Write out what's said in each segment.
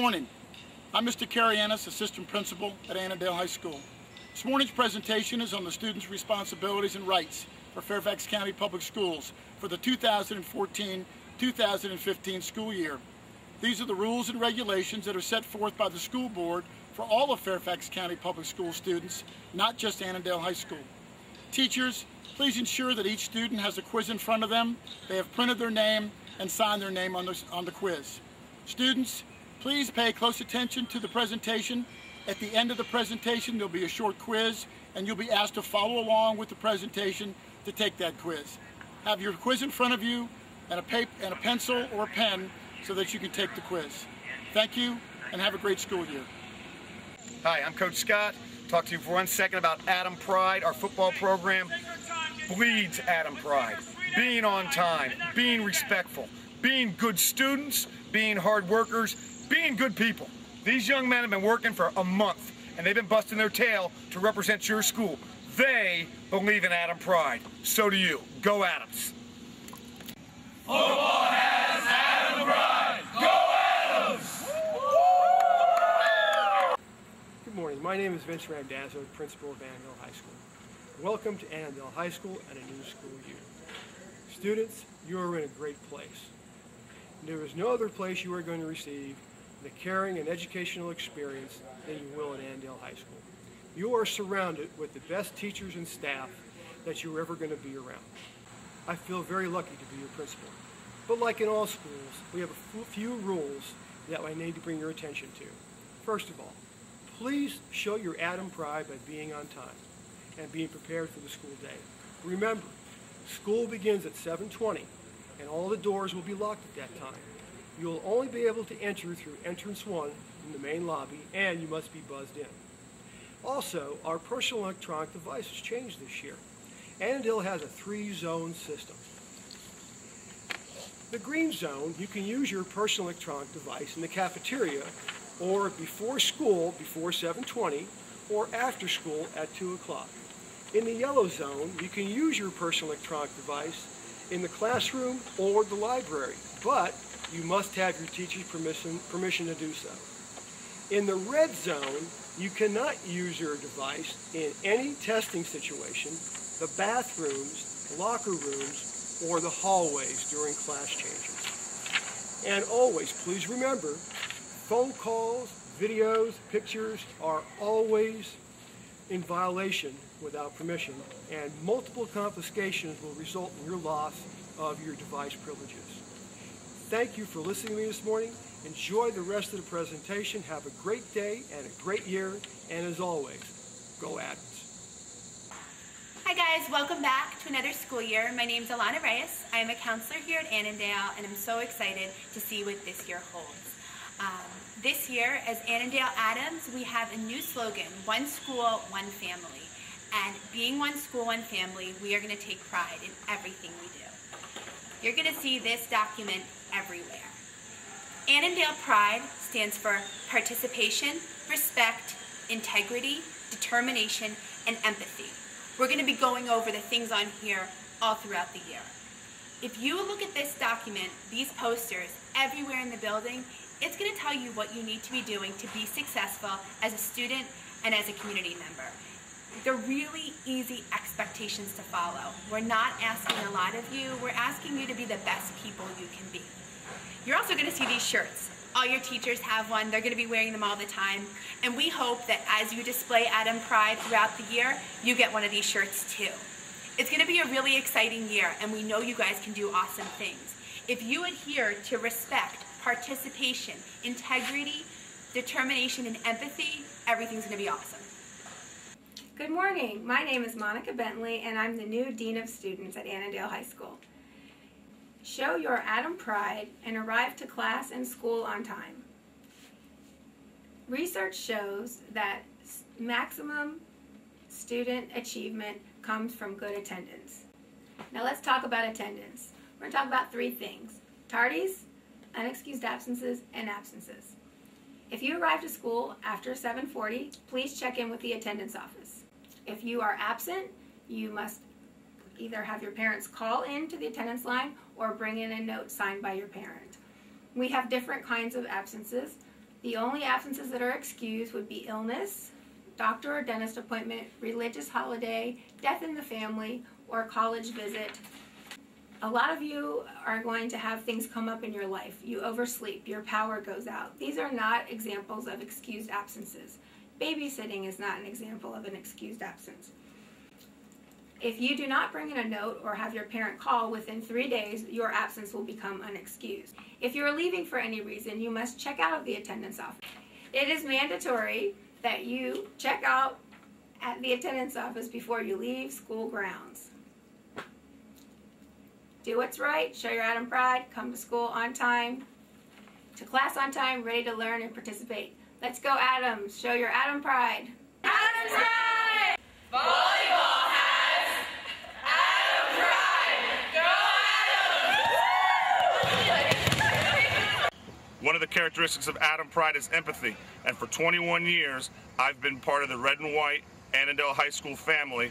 morning. I'm Mr. Carianis, Assistant Principal at Annandale High School. This morning's presentation is on the students' responsibilities and rights for Fairfax County Public Schools for the 2014-2015 school year. These are the rules and regulations that are set forth by the school board for all of Fairfax County Public School students, not just Annandale High School. Teachers, please ensure that each student has a quiz in front of them. They have printed their name and signed their name on the quiz. Students, please pay close attention to the presentation. At the end of the presentation, there'll be a short quiz, and you'll be asked to follow along with the presentation to take that quiz. Have your quiz in front of you and a pencil or a pen so that you can take the quiz. Thank you, and have a great school year. Hi, I'm Coach Scott. Talk to you for 1 second about Adam Pride. Our football program bleeds Adam Pride. Being on time, being respectful, being good students, being hard workers, being good people. These young men have been working for a month, and they've been busting their tail to represent your school. They believe in Adam Pride. So do you. Go Adams. Football has Adam Pride. Go Adams! Good morning. My name is Vince Randazzo, Principal of Annandale High School. Welcome to Annandale High School and a new school year. Students, you are in a great place. There is no other place you are going to receive the caring and educational experience than you will at Annandale High School. You are surrounded with the best teachers and staff that you're ever going to be around. I feel very lucky to be your principal. But like in all schools, we have a few rules that I need to bring your attention to. First of all, please show your Adam Pride by being on time and being prepared for the school day. Remember, school begins at 7:20 and all the doors will be locked at that time. You will only be able to enter through entrance 1 in the main lobby, and you must be buzzed in. Also, our personal electronic devices changed this year. Annandale has a 3-zone system. The green zone, you can use your personal electronic device in the cafeteria or before school, before 7:20, or after school at 2 o'clock. In the yellow zone, you can use your personal electronic device in the classroom or the library, but you must have your teacher's permission to do so. In the red zone, you cannot use your device in any testing situation, the bathrooms, locker rooms, or the hallways during class changes. And always, please remember, phone calls, videos, pictures are always in violation without permission, and multiple confiscations will result in your loss of your device privileges. Thank you for listening to me this morning. Enjoy the rest of the presentation. Have a great day and a great year. And as always, go Adams. Hi guys, welcome back to another school year. My name is Alana Reyes. I am a counselor here at Annandale, and I'm so excited to see what this year holds. This year, as Annandale Adams, we have a new slogan, one school, one family. And being one school, one family, we are going to take pride in everything we do. You're going to see this document everywhere. Annandale Pride stands for participation, respect, integrity, determination, and empathy. We're going to be going over the things on here all throughout the year. If you look at this document, these posters, everywhere in the building, it's going to tell you what you need to be doing to be successful as a student and as a community member. They're really easy expectations to follow. We're not asking a lot of you. We're asking you to be the best people you can be. You're also going to see these shirts. All your teachers have one. They're going to be wearing them all the time. And we hope that as you display Adam Pride throughout the year, you get one of these shirts too. It's going to be a really exciting year, and we know you guys can do awesome things. If you adhere to respect, participation, integrity, determination, and empathy, everything's going to be awesome. Good morning. My name is Monica Bentley, and I'm the new Dean of Students at Annandale High School. Show your Adam Pride and arrive to class and school on time. Research shows that maximum student achievement comes from good attendance. Now let's talk about attendance. We're going to talk about 3 things: tardies, unexcused absences, and absences. If you arrive to school after 7:40, please check in with the attendance office. If you are absent, you must either have your parents call in to the attendance line or bring in a note signed by your parent. We have different kinds of absences. The only absences that are excused would be illness, doctor or dentist appointment, religious holiday, death in the family, or college visit. A lot of you are going to have things come up in your life. You oversleep, your power goes out. These are not examples of excused absences. Babysitting is not an example of an excused absence. If you do not bring in a note or have your parent call within 3 days, your absence will become unexcused. If you are leaving for any reason, you must check out of the attendance office. It is mandatory that you check out at the attendance office before you leave school grounds. Do what's right, show your Adam pride, come to school on time, to class on time, ready to learn and participate. Let's go Adams, show your Adam pride. Adam's pride! Volleyball has Adam Pride! Go Adam! One of the characteristics of Adam Pride is empathy, and for 21 years I've been part of the red and white Annandale High School family,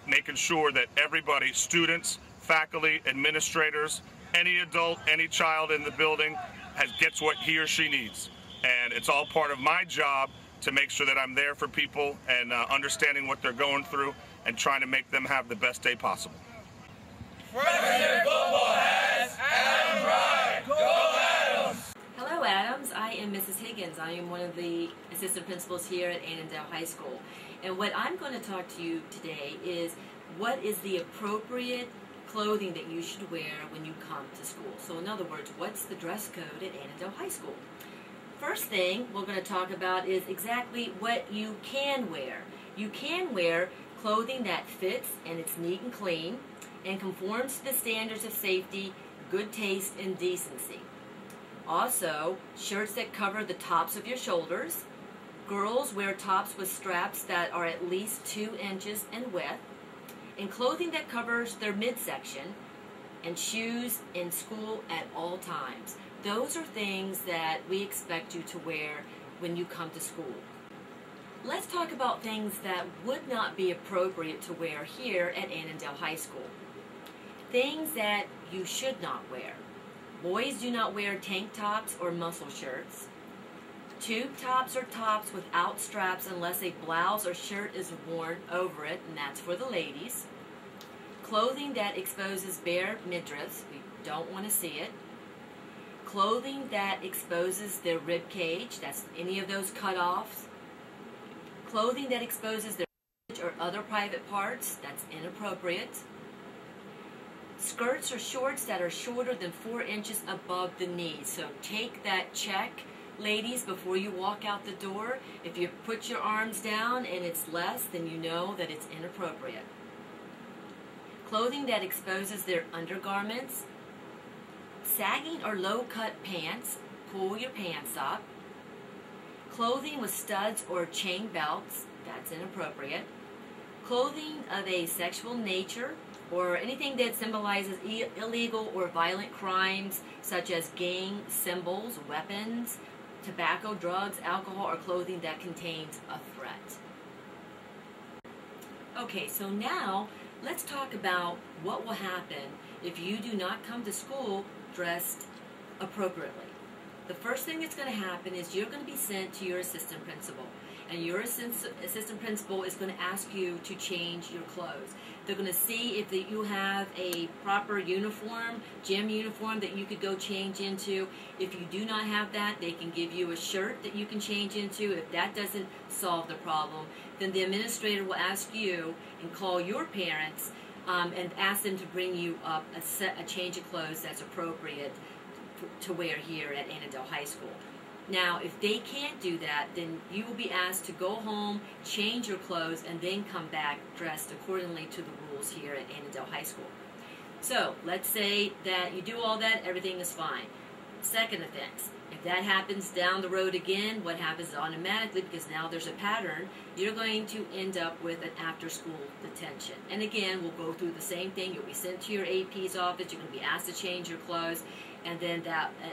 making sure that everybody, students, faculty, administrators, any adult, any child in the building gets what he or she needs. And it's all part of my job to make sure that I'm there for people and understanding what they're going through and trying to make them have the best day possible. Freshman football has Adam Pride! Go Adams! Hello Adams, I am Mrs. Higgins. I am one of the assistant principals here at Annandale High School. And what I'm going to talk to you today is what is the appropriate clothing that you should wear when you come to school. So in other words, what's the dress code at Annandale High School? First thing we're going to talk about is exactly what you can wear. You can wear clothing that fits and it's neat and clean and conforms to the standards of safety, good taste, and decency. Also, shirts that cover the tops of your shoulders. Girls wear tops with straps that are at least 2 inches in width, and clothing that covers their midsection, and shoes in school at all times. Those are things that we expect you to wear when you come to school. Let's talk about things that would not be appropriate to wear here at Annandale High School. Things that you should not wear. Boys do not wear tank tops or muscle shirts. Tube tops or tops without straps unless a blouse or shirt is worn over it, and that's for the ladies. Clothing that exposes bare midriffs, we don't want to see it. Clothing that exposes their rib cage, that's any of those cutoffs. Clothing that exposes their or other private parts, that's inappropriate. Skirts or shorts that are shorter than 4 inches above the knee. So take that check, ladies, before you walk out the door. If you put your arms down and it's less, then you know that it's inappropriate. Clothing that exposes their undergarments. Sagging or low-cut pants, pull your pants up. Clothing with studs or chain belts, that's inappropriate. Clothing of a sexual nature or anything that symbolizes illegal or violent crimes such as gang symbols, weapons, tobacco, drugs, alcohol, or clothing that contains a threat. Okay, so now let's talk about what will happen if you do not come to school dressed appropriately. The first thing that's going to happen is you're going to be sent to your assistant principal, and your assistant principal is going to ask you to change your clothes. They're going to see if you have a proper uniform, gym uniform that you could go change into. If you do not have that, they can give you a shirt that you can change into. If that doesn't solve the problem, then the administrator will ask you and call your parents and ask them to bring you up a change of clothes that's appropriate to wear here at Annandale High School. Now, if they can't do that, then you will be asked to go home, change your clothes, and then come back dressed accordingly to the rules here at Annandale High School. So, let's say that you do all that, everything is fine. Second offense, if that happens down the road again, what happens automatically, because now there's a pattern, you're going to end up with an after-school detention. And again, we'll go through the same thing. You'll be sent to your AP's office, you're going to be asked to change your clothes, and then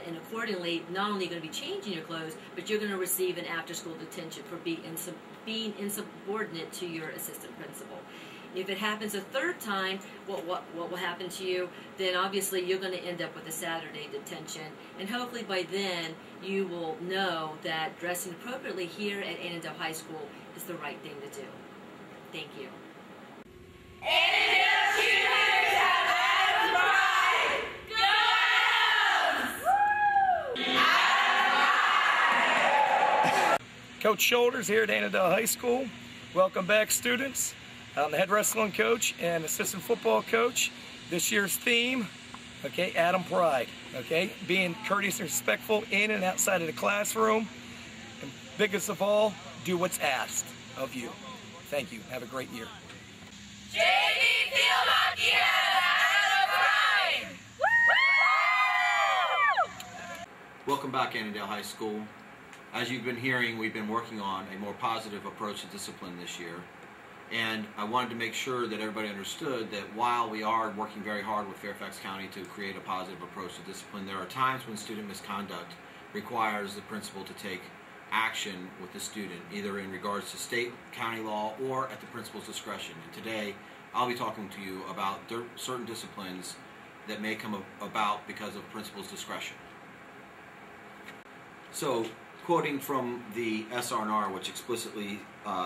and accordingly, not only going to be changing your clothes, but you're going to receive an after-school detention for being insubordinate to your assistant principal. If it happens a third time, what will happen to you? Then obviously you're going to end up with a Saturday detention, and hopefully by then you will know that dressing appropriately here at Annandale High School is the right thing to do. Thank you. Annandale cheerleaders have Adam pride! Go Adams! Coach Shoulders here at Annandale High School. Welcome back, students. I'm the head wrestling coach and assistant football coach. This year's theme, okay, Adam Pride, okay? Being courteous and respectful in and outside of the classroom. And biggest of all, do what's asked of you. Thank you. Have a great year. JV Field Hockey has Adam pride! Woo! Welcome back, Annandale High School. As you've been hearing, we've been working on a more positive approach to discipline this year. And I wanted to make sure that everybody understood that while we are working very hard with Fairfax County to create a positive approach to discipline, there are times when student misconduct requires the principal to take action with the student, either in regards to state, county law, or at the principal's discretion. And today, I'll be talking to you about certain disciplines that may come about because of principal's discretion. So, quoting from the SRNR, which explicitly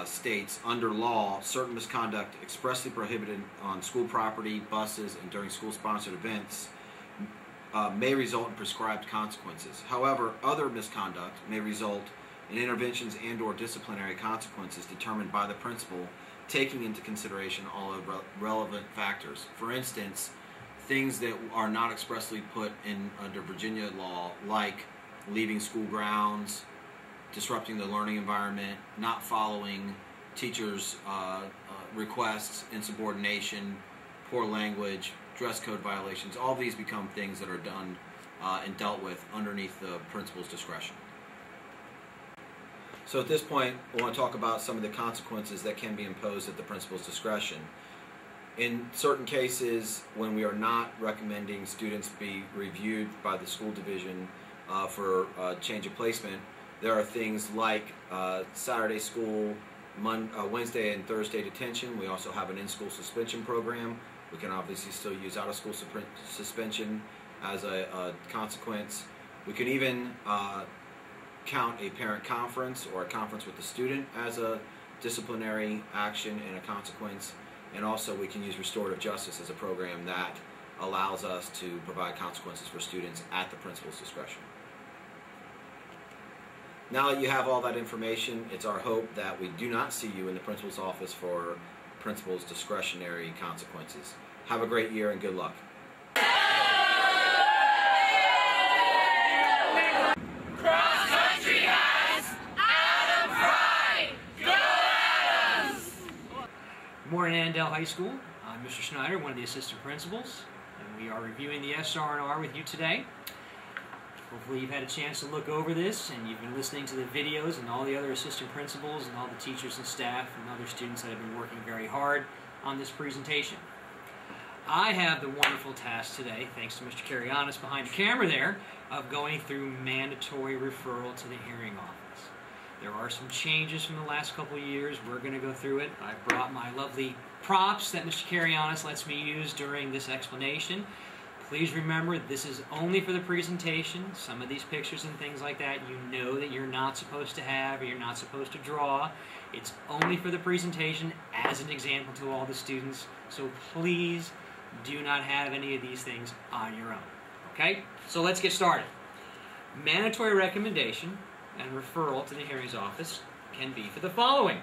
states, under law, certain misconduct expressly prohibited on school property, buses, and during school-sponsored events may result in prescribed consequences. However, other misconduct may result in interventions and/or disciplinary consequences determined by the principal, taking into consideration all of relevant factors. For instance, things that are not expressly put in under Virginia law, like leaving school grounds, disrupting the learning environment, not following teachers' requests, insubordination, poor language, dress code violations. All these become things that are done and dealt with underneath the principal's discretion. So at this point, I want to talk about some of the consequences that can be imposed at the principal's discretion. In certain cases, when we are not recommending students be reviewed by the school division for change of placement, there are things like Saturday school, Wednesday and Thursday detention. We also have an in-school suspension program. We can obviously still use out-of-school suspension as a consequence. We can even count a parent conference or a conference with the student as a disciplinary action and a consequence. And also we can use restorative justice as a program that allows us to provide consequences for students at the principal's discretion. Now that you have all that information, it's our hope that we do not see you in the principal's office for principal's discretionary consequences. Have a great year and good luck. Cross country has Adam pride! Go Adams! Good morning, Annandale High School. I'm Mr. Schneider, one of the assistant principals, and we are reviewing the SRNR with you today. Hopefully you've had a chance to look over this and you've been listening to the videos and all the other assistant principals and all the teachers and staff and other students that have been working very hard on this presentation. I have the wonderful task today, thanks to Mr. Karianis behind the camera there, of going through mandatory referral to the hearing office. There are some changes from the last couple of years. We're going to go through it. I've brought my lovely props that Mr. Karianis lets me use during this explanation. Please remember, this is only for the presentation. Some of these pictures and things like that, you know that you're not supposed to have or you're not supposed to draw. It's only for the presentation as an example to all the students. So please do not have any of these things on your own. Okay? So let's get started. Mandatory recommendation and referral to the hearings office can be for the following.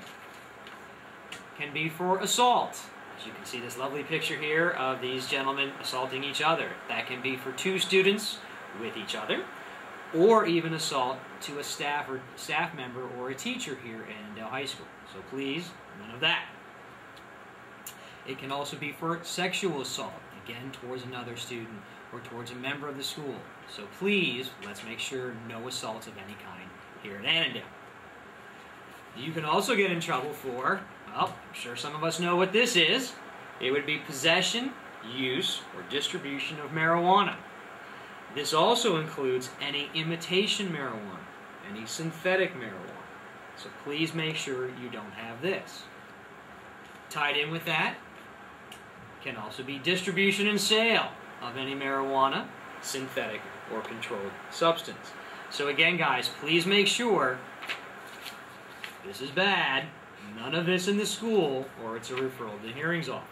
Can be for assault. As you can see this lovely picture here of these gentlemen assaulting each other. That can be for two students with each other, or even assault to a staff member or a teacher here at Annandale High School. So please, none of that. It can also be for sexual assault, again towards another student or towards a member of the school. So please, let's make sure no assaults of any kind here at Annandale. You can also get in trouble for, well, I'm sure some of us know what this is. It would be possession, use, or distribution of marijuana. This also includes any imitation marijuana, any synthetic marijuana. So please make sure you don't have this. Tied in with that can also be distribution and sale of any marijuana, synthetic, or controlled substance. So again, guys, please make sure this is bad. None of this in the school, or it's a referral to the hearings office.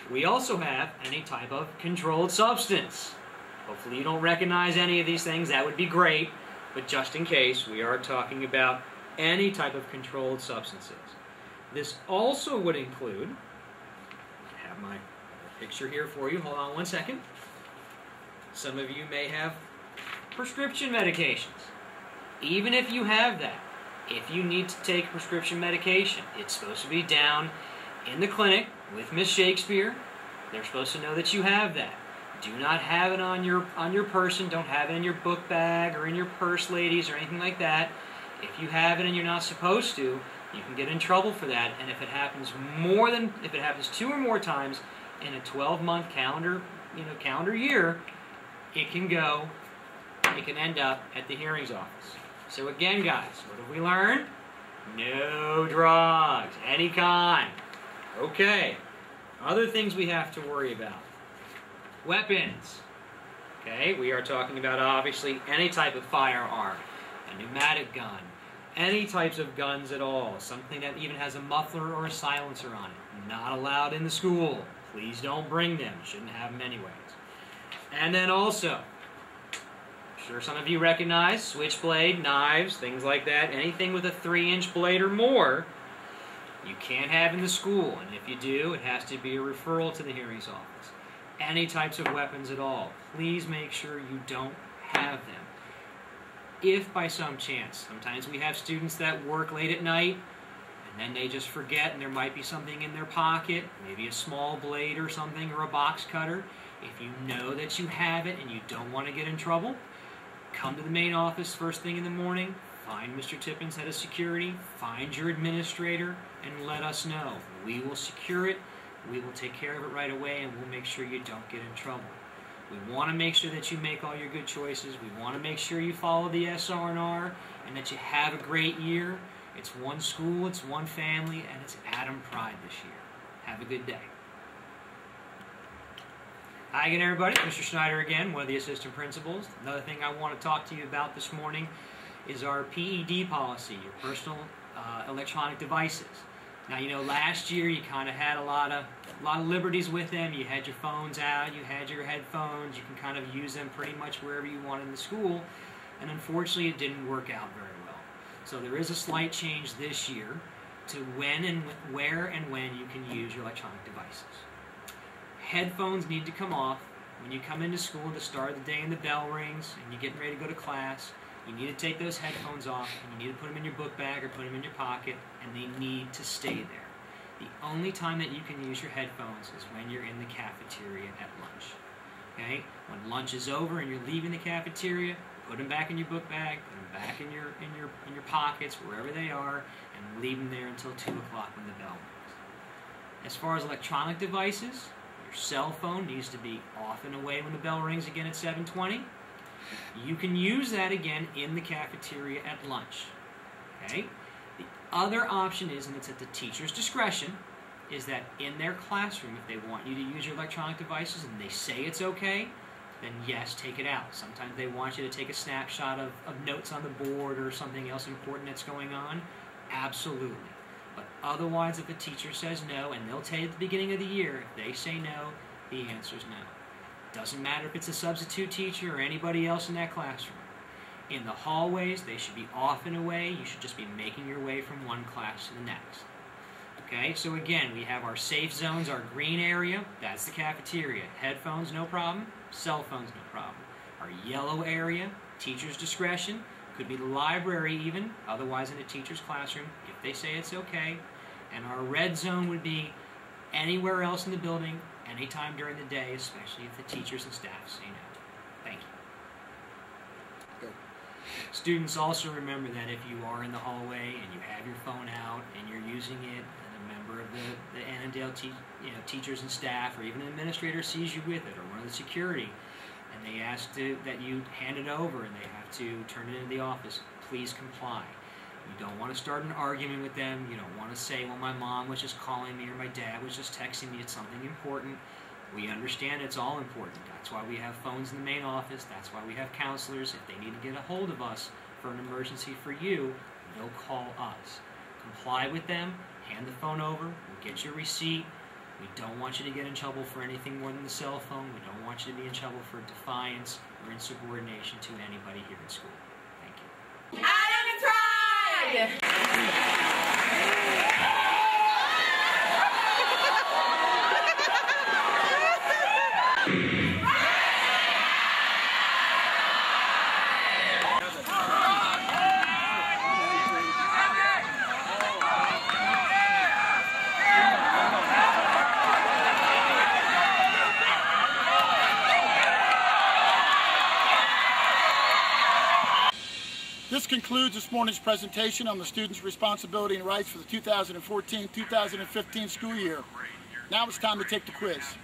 We also have any type of controlled substance. Hopefully you don't recognize any of these things. That would be great. But just in case, we are talking about any type of controlled substances. This also would include, I have my picture here for you. Hold on one second. Some of you may have prescription medications. Even if you have that, if you need to take prescription medication, it's supposed to be down in the clinic with Miss Shakespeare. They're supposed to know that you have that. Do not have it on your person. Don't have it in your book bag or in your purse, ladies, or anything like that. If you have it and you're not supposed to, you can get in trouble for that. And if it happens if it happens 2 or more times in a 12-month calendar year, it can end up at the hearings office. So again, guys, what have we learned? No drugs, any kind. Okay. Other things we have to worry about. Weapons. Okay, we are talking about obviously any type of firearm, a pneumatic gun, any types of guns at all, something that even has a muffler or a silencer on it. Not allowed in the school. Please don't bring them. Shouldn't have them anyways. And then also, I'm sure some of you recognize switchblade, knives, things like that. Anything with a 3-inch blade or more, you can't have in the school. And if you do, it has to be a referral to the hearings office. Any types of weapons at all, please make sure you don't have them. If by some chance, sometimes we have students that work late at night and then they just forget and there might be something in their pocket, maybe a small blade or something or a box cutter. If you know that you have it and you don't want to get in trouble, come to the main office first thing in the morning, find Mr. Tippins, head of security, find your administrator, and let us know. We will secure it. We will take care of it right away, and we'll make sure you don't get in trouble. We want to make sure that you make all your good choices. We want to make sure you follow the SRNR and that you have a great year. It's one school, it's one family, and it's Adam Pride this year. Have a good day. Hi again, everybody. Mr. Schneider again, one of the assistant principals. Another thing I want to talk to you about this morning is our PED policy, your personal electronic devices. Now, you know, last year you kind of had a lot of liberties with them. You had your phones out, you had your headphones, you can kind of use them pretty much wherever you want in the school, and unfortunately it didn't work out very well. So there is a slight change this year to when and where and when you can use your electronic devices. Headphones need to come off when you come into school to start the day and the bell rings and you're getting ready to go to class. You need to take those headphones off, and you need to put them in your book bag or put them in your pocket, and they need to stay there. The only time that you can use your headphones is when you're in the cafeteria at lunch. Okay? When lunch is over and you're leaving the cafeteria, put them back in your book bag, put them back in your pockets, wherever they are, and leave them there until 2 o'clock when the bell rings. As far as electronic devices, your cell phone needs to be off and away when the bell rings again at 7:20. You can use that again in the cafeteria at lunch. Okay? The other option is, and it's at the teacher's discretion, is that in their classroom, if they want you to use your electronic devices and they say it's okay, then yes, take it out. Sometimes they want you to take a snapshot of notes on the board or something else important that's going on. Absolutely. But otherwise, if the teacher says no, and they'll tell you at the beginning of the year, if they say no, the answer is no. Doesn't matter if it's a substitute teacher or anybody else in that classroom. In the hallways, they should be off and away. You should just be making your way from one class to the next. Okay, so again, we have our safe zones, our green area, that's the cafeteria. Headphones, no problem. Cell phones, no problem. Our yellow area, teacher's discretion, could be the library even, otherwise in a teacher's classroom, if they say it's okay. And our red zone would be anywhere else in the building, anytime during the day, especially if the teachers and staff say no. Thank you. Good. Students, also remember that if you are in the hallway and you have your phone out and you're using it, and a member of the Annandale teachers and staff or even an administrator sees you with it, or one of the security, and they ask that you hand it over and they have to turn it into the office, please comply. You don't want to start an argument with them. You don't want to say, well, my mom was just calling me or my dad was just texting me. It's something important. We understand it's all important. That's why we have phones in the main office. That's why we have counselors. If they need to get a hold of us for an emergency for you, they'll call us. Comply with them, hand the phone over, we'll get your receipt. We don't want you to get in trouble for anything more than the cell phone. We don't want you to be in trouble for defiance or insubordination to anybody here in school. Thank you. Adam Pride! This concludes this morning's presentation on the students' responsibility and rights for the 2014-2015 school year. Now it's time to take the quiz.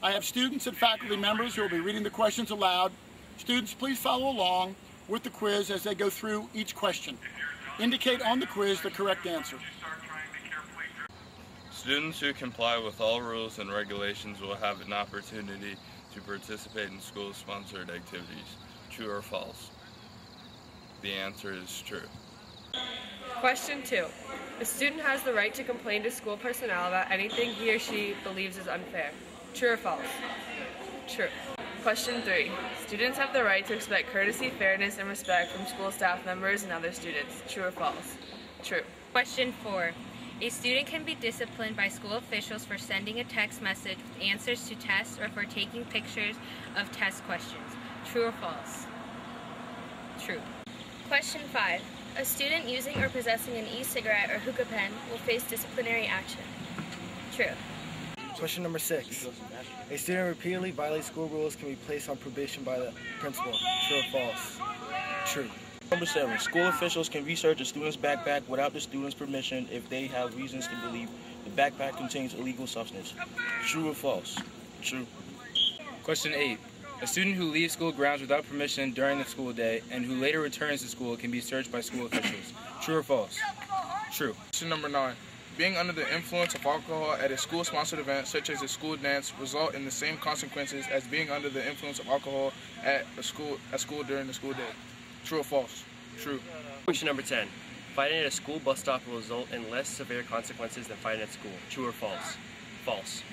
I have students and faculty members who will be reading the questions aloud. Students, please follow along with the quiz as they go through each question. Indicate on the quiz the correct answer. Students who comply with all rules and regulations will have an opportunity to participate in school-sponsored activities. True or false? The answer is true. Question 2. A student has the right to complain to school personnel about anything he or she believes is unfair. True or false? True. Question 3. Students have the right to expect courtesy, fairness, and respect from school staff members and other students. True or false? True. Question 4. A student can be disciplined by school officials for sending a text message with answers to tests or for taking pictures of test questions. True or false? True. Question 5. A student using or possessing an e-cigarette or hookah pen will face disciplinary action. True. Question number 6. A student repeatedly violates school rules can be placed on probation by the principal. True or false? True. Number 7. School officials can research a student's backpack without the student's permission if they have reasons to believe the backpack contains illegal substance. True or false? True. Question 8. A student who leaves school grounds without permission during the school day and who later returns to school can be searched by school officials. True or false? True. Question number 9. Being under the influence of alcohol at a school-sponsored event, such as a school dance, result in the same consequences as being under the influence of alcohol at school during the school day. True or false? True. Question number 10. Fighting at a school bus stop will result in less severe consequences than fighting at school. True or false? False.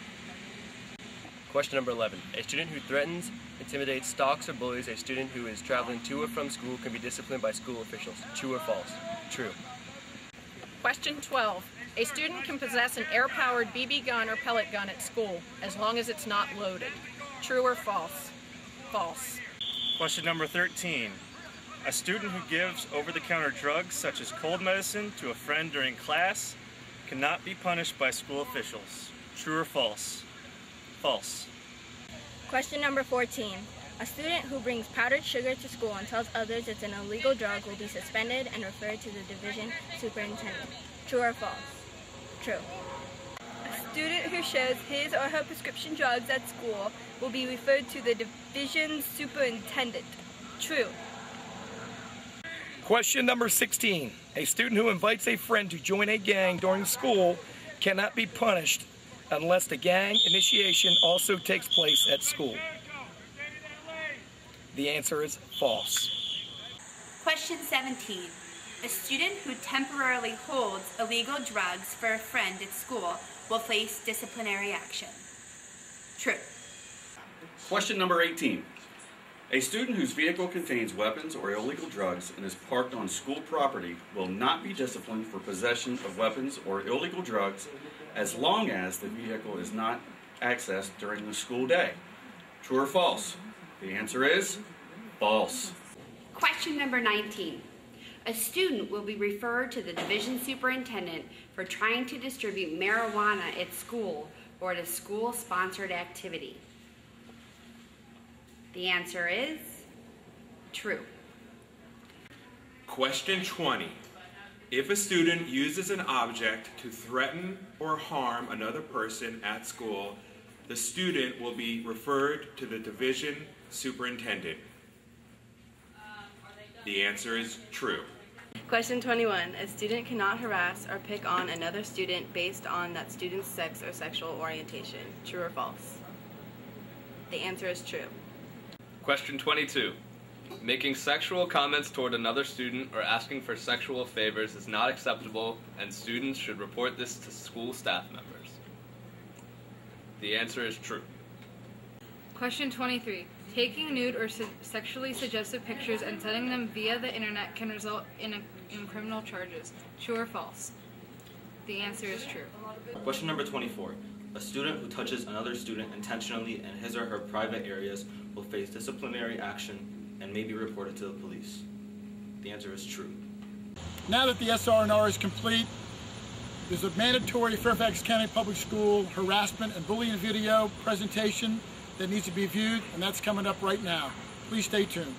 Question number 11. A student who threatens, intimidates, stalks, or bullies a student who is traveling to or from school can be disciplined by school officials. True or false? True. Question 12. A student can possess an air-powered BB gun or pellet gun at school, as long as it's not loaded. True or false? False. Question number 13. A student who gives over-the-counter drugs, such as cold medicine, to a friend during class cannot be punished by school officials. True or false? False. Question number 14. A student who brings powdered sugar to school and tells others it's an illegal drug will be suspended and referred to the division superintendent. True or false? True. A student who shows his or her prescription drugs at school will be referred to the division superintendent. True. Question number 16. A student who invites a friend to join a gang during school cannot be punished unless the gang initiation also takes place at school. The answer is false. Question 17. A student who temporarily holds illegal drugs for a friend at school will face disciplinary action. True. Question number 18. A student whose vehicle contains weapons or illegal drugs and is parked on school property will not be disciplined for possession of weapons or illegal drugs as long as the vehicle is not accessed during the school day. True or false? The answer is false. Question number 19. A student will be referred to the division superintendent for trying to distribute marijuana at school or at a school-sponsored activity. The answer is true. Question 20. If a student uses an object to threaten or harm another person at school, the student will be referred to the division superintendent. The answer is true. Question 21. A student cannot harass or pick on another student based on that student's sex or sexual orientation. True or false? The answer is true. Question 22. Making sexual comments toward another student or asking for sexual favors is not acceptable, and students should report this to school staff members. The answer is true. Question 23. Taking nude or sexually suggestive pictures and sending them via the internet can result in criminal charges. True or false? The answer is true. Question number 24. A student who touches another student intentionally in his or her private areas will face disciplinary action and may be reported to the police. The answer is true. Now that the SRNR is complete, there's a mandatory Fairfax County Public School harassment and bullying video presentation that needs to be viewed, and that's coming up right now. Please stay tuned.